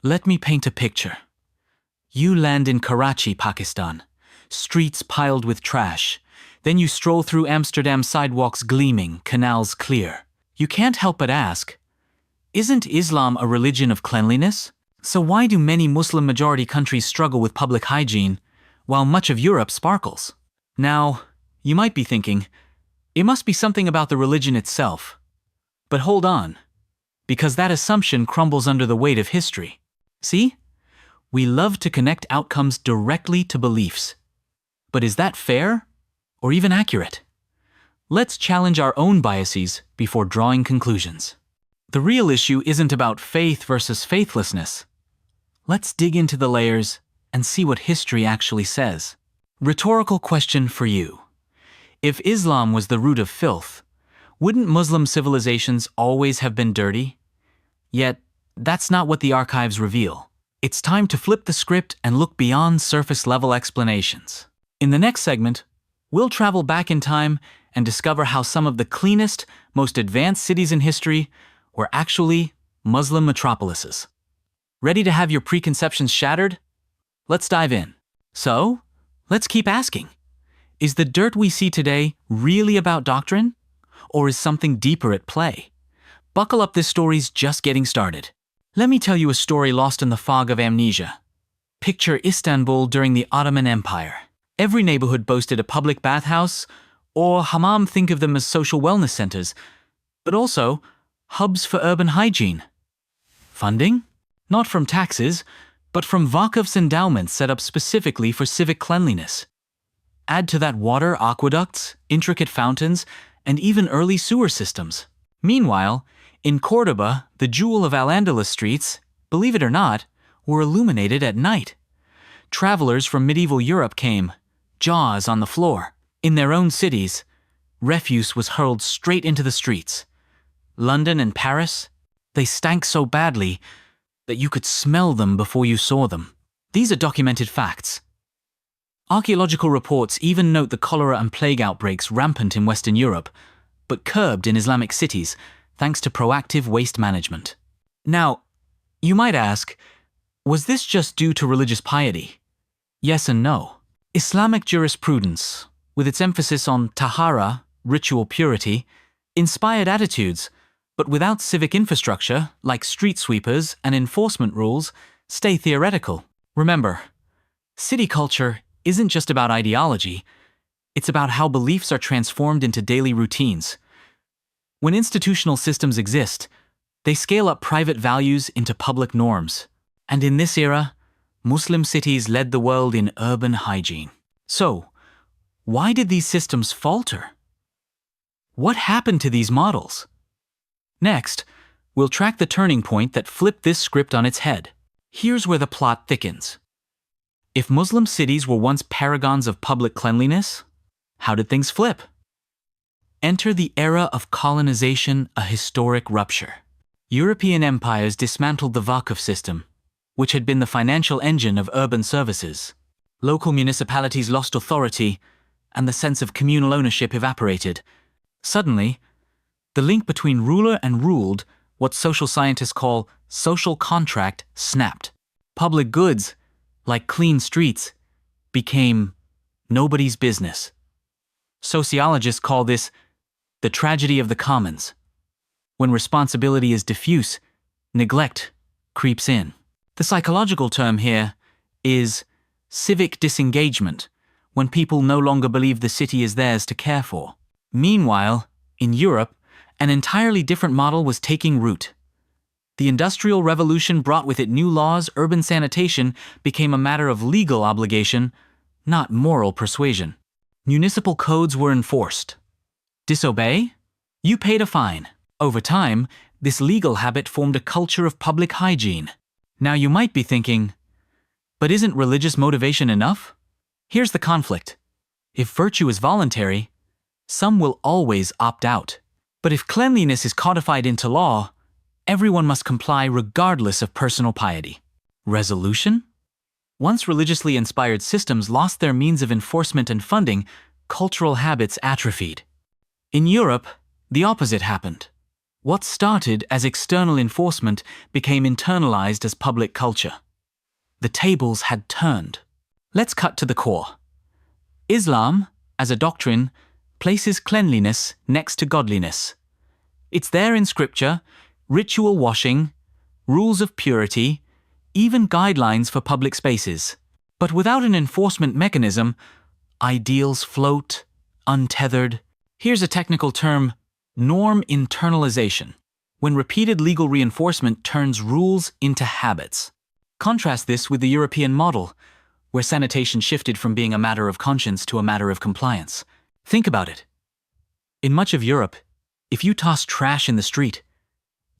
Let me paint a picture. You land in Karachi, Pakistan, streets piled with trash. Then you stroll through Amsterdam, sidewalks gleaming, canals clear. You can't help but ask, isn't Islam a religion of cleanliness? So why do many Muslim-majority countries struggle with public hygiene, while much of Europe sparkles? Now, you might be thinking, it must be something about the religion itself. But hold on, because that assumption crumbles under the weight of history. See? We love to connect outcomes directly to beliefs. But is that fair, or even accurate? Let's challenge our own biases before drawing conclusions. The real issue isn't about faith versus faithlessness. Let's dig into the layers and see what history actually says. Rhetorical question for you. If Islam was the root of filth, wouldn't Muslim civilizations always have been dirty? Yet, that's not what the archives reveal. It's time to flip the script and look beyond surface-level explanations. In the next segment, we'll travel back in time and discover how some of the cleanest, most advanced cities in history were actually Muslim metropolises. Ready to have your preconceptions shattered? Let's dive in. So, let's keep asking. Is the dirt we see today really about doctrine? Or is something deeper at play? Buckle up, this story's just getting started. Let me tell you a story lost in the fog of amnesia. Picture Istanbul during the Ottoman Empire. Every neighborhood boasted a public bathhouse, or hammam, think of them as social wellness centers, but also hubs for urban hygiene. Funding? Not from taxes, but from vakıf's endowments set up specifically for civic cleanliness. Add to that water, aqueducts, intricate fountains, and even early sewer systems. Meanwhile, in Córdoba, the jewel of Al-Andalus streets, believe it or not, were illuminated at night. Travelers from medieval Europe came, jaws on the floor. In their own cities, refuse was hurled straight into the streets. London and Paris, they stank so badly that you could smell them before you saw them. These are documented facts. Archaeological reports even note the cholera and plague outbreaks rampant in Western Europe, but curbed in Islamic cities thanks to proactive waste management. Now, you might ask, was this just due to religious piety? Yes and no. Islamic jurisprudence, with its emphasis on tahara, ritual purity, inspired attitudes, but without civic infrastructure, like street sweepers and enforcement rules, stay theoretical. Remember, city culture isn't just about ideology, it's about how beliefs are transformed into daily routines. When institutional systems exist, they scale up private values into public norms. And in this era, Muslim cities led the world in urban hygiene. So, why did these systems falter? What happened to these models? Next, we'll track the turning point that flipped this script on its head. Here's where the plot thickens. If Muslim cities were once paragons of public cleanliness, how did things flip? Enter the era of colonization, a historic rupture. European empires dismantled the vakıf system, which had been the financial engine of urban services. Local municipalities lost authority, and the sense of communal ownership evaporated. Suddenly, the link between ruler and ruled, what social scientists call social contract, snapped. Public goods, like clean streets, became nobody's business. Sociologists call this the tragedy of the commons. When responsibility is diffuse, neglect creeps in. The psychological term here is civic disengagement, when people no longer believe the city is theirs to care for. Meanwhile, in Europe, an entirely different model was taking root. The Industrial Revolution brought with it new laws. Urban sanitation became a matter of legal obligation, not moral persuasion. Municipal codes were enforced. Disobey? You paid a fine. Over time, this legal habit formed a culture of public hygiene. Now you might be thinking, but isn't religious motivation enough? Here's the conflict. If virtue is voluntary, some will always opt out. But if cleanliness is codified into law, everyone must comply regardless of personal piety. Resolution? Once religiously inspired systems lost their means of enforcement and funding, cultural habits atrophied. In Europe, the opposite happened. What started as external enforcement became internalized as public culture. The tables had turned. Let's cut to the core. Islam, as a doctrine, places cleanliness next to godliness. It's there in scripture, ritual washing, rules of purity, even guidelines for public spaces. But without an enforcement mechanism, ideals float, untethered. Here's a technical term: norm internalization, when repeated legal reinforcement turns rules into habits. Contrast this with the European model, where sanitation shifted from being a matter of conscience to a matter of compliance. Think about it. In much of Europe, if you toss trash in the street,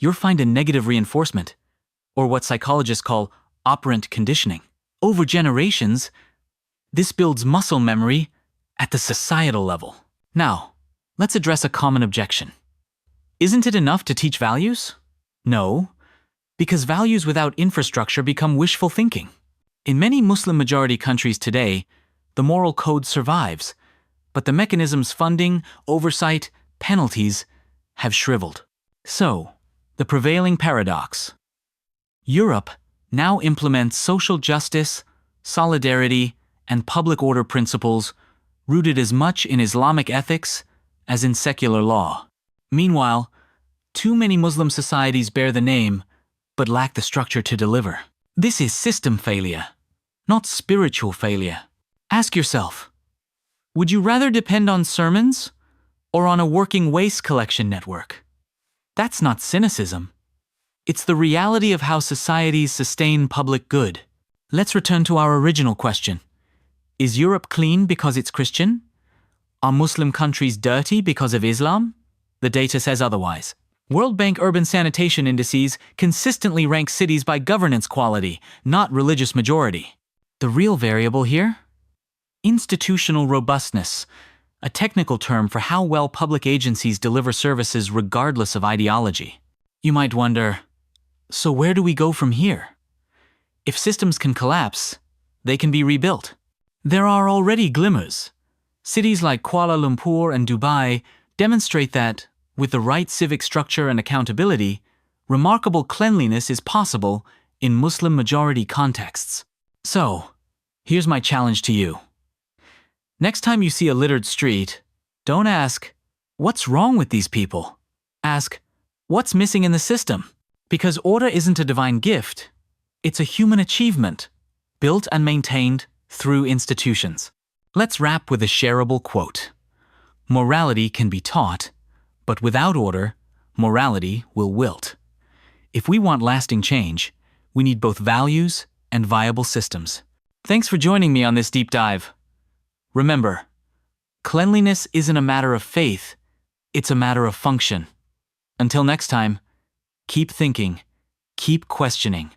you'll find a negative reinforcement, or what psychologists call operant conditioning. Over generations, this builds muscle memory at the societal level. Now, let's address a common objection. Isn't it enough to teach values? No, because values without infrastructure become wishful thinking. In many Muslim-majority countries today, the moral code survives, but the mechanisms funding, oversight, penalties have shriveled. So, the prevailing paradox. Europe now implements social justice, solidarity, and public order principles rooted as much in Islamic ethics as in secular law. Meanwhile, too many Muslim societies bear the name but lack the structure to deliver. This is system failure, not spiritual failure. Ask yourself, would you rather depend on sermons or on a working waste collection network? That's not cynicism. It's the reality of how societies sustain public good. Let's return to our original question. Is Europe clean because it's Christian? Are Muslim countries dirty because of Islam? The data says otherwise. World Bank urban sanitation indices consistently rank cities by governance quality, not religious majority. The real variable here? Institutional robustness, a technical term for how well public agencies deliver services regardless of ideology. You might wonder, so where do we go from here? If systems can collapse, they can be rebuilt. There are already glimmers. Cities like Kuala Lumpur and Dubai demonstrate that, with the right civic structure and accountability, remarkable cleanliness is possible in Muslim-majority contexts. So, here's my challenge to you. Next time you see a littered street, don't ask, what's wrong with these people? Ask, what's missing in the system? Because order isn't a divine gift, it's a human achievement, built and maintained through institutions. Let's wrap with a shareable quote. Morality can be taught, but without order, morality will wilt. If we want lasting change, we need both values and viable systems. Thanks for joining me on this deep dive. Remember, cleanliness isn't a matter of faith, it's a matter of function. Until next time, keep thinking, keep questioning,